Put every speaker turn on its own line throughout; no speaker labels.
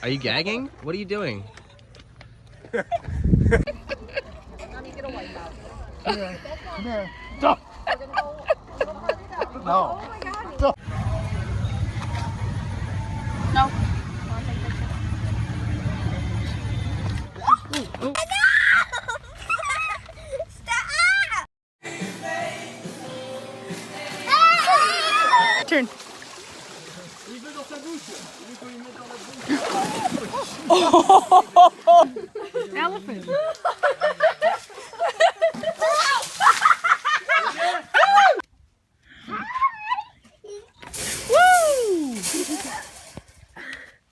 Are you gagging? What are you doing?
Come here. Stop. No. Stop.
No.
Turn.
Elephant.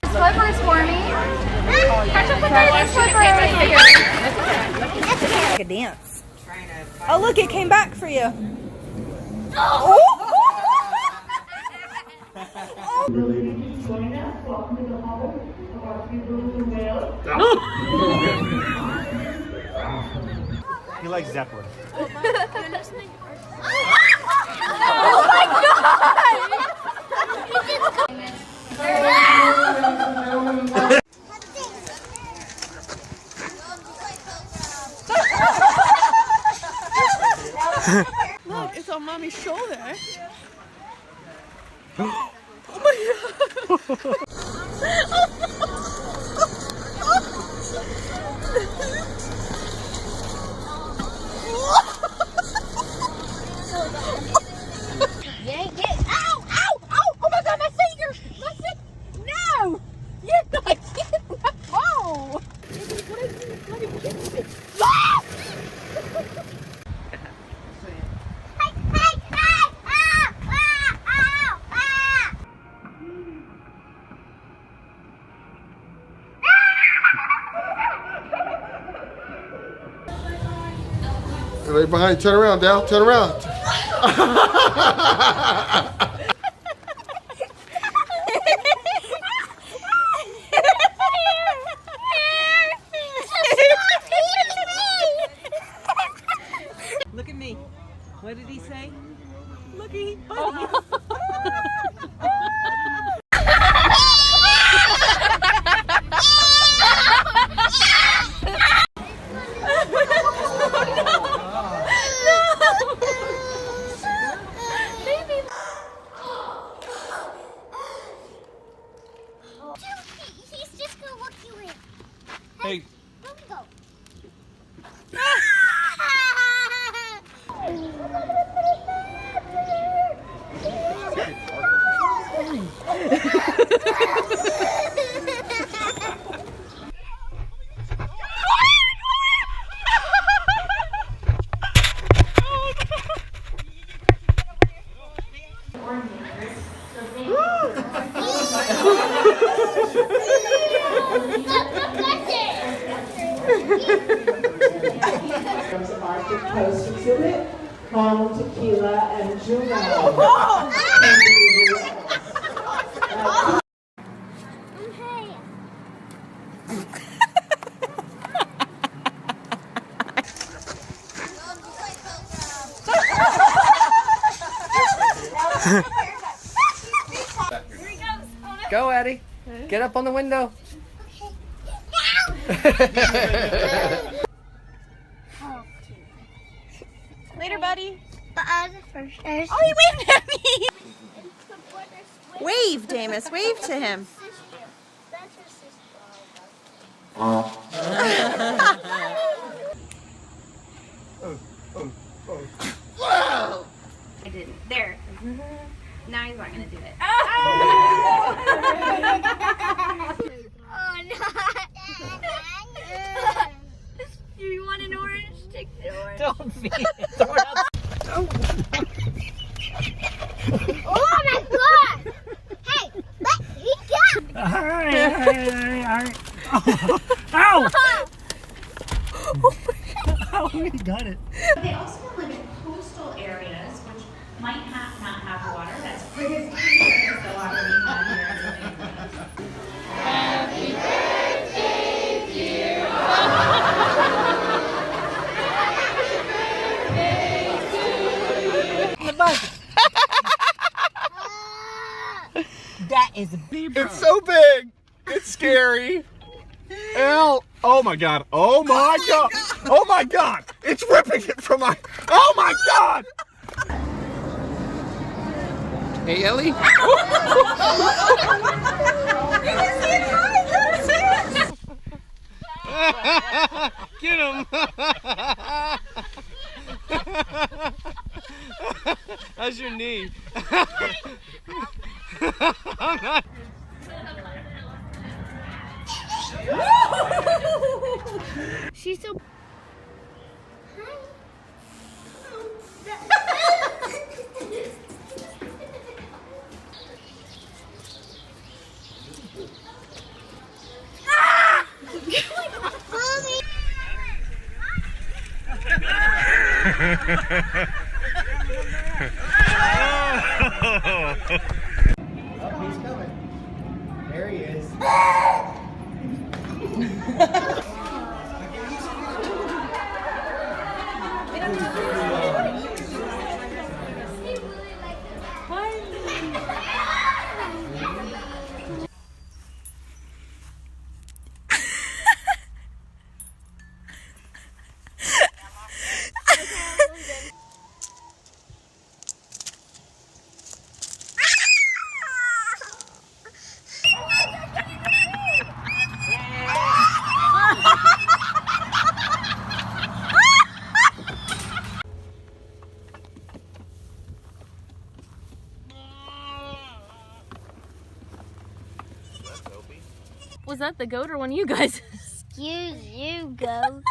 Slippers for me. Catch up with my slippers.
Like a dance. Oh, look, it came back for you.
He likes Zeppelin.
Oh my god!
Look, it's on mommy's shoulder. Oh
Yank it. Ow! Ow! Ow! Oh my god, my fingers! My fingers! No! You're not getting my phone! Ah!
Right behind you. Turn around, Dal. Turn around.
Look at me. What did he say? Looky.
He's just gonna look you in.
Hey.
Let me go.
Arctic Coast exhibit, Calm Tequila and Juno.
Go, Eddie. Get up on the window.
Later, buddy.
Oh,
Oh, he waved at me. Wave, Damus. Wave to him.
I didn't. There. Now he's not gonna do it.
Oh no! You want an orange? Take the orange.
Don't feed it. Throw it out.
Oh my god! Hey, let me go!
All right. Ow! Oh, we got it.
They also live in coastal areas, which might not have water. That's pretty much the water we have here.
The bug. is big.
It's so big. It's scary. Elle. Oh my god. Oh my god. Oh my god. It's ripping it from my. Oh my god.
Hey, Ellie. Get him. How's your knee?
She's so.
He's coming. There he is.
Was that the goat or one of you guys?
Excuse you, goat.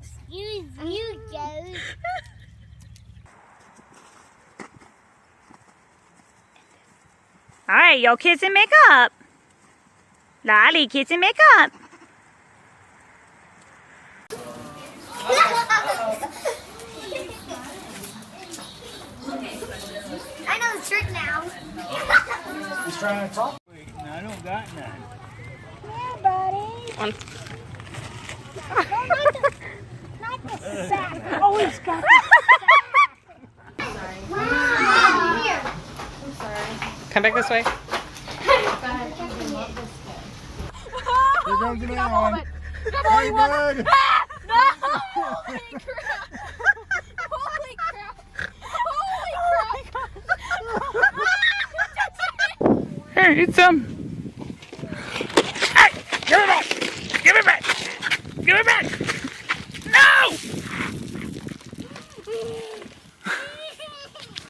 Excuse you, goat.
All right, y'all kiss and make up. Lolly, kiss and make up.
I know the trick now.
He's trying to talk. I don't got none.
Yeah, buddy.
One.
Not the sack. Oh, he's got the sack. Here.
Come back this way.
Here comes the man.
Come
Hey, bud.
No! Holy crap! Holy crap! Holy crap!
Here, eat some.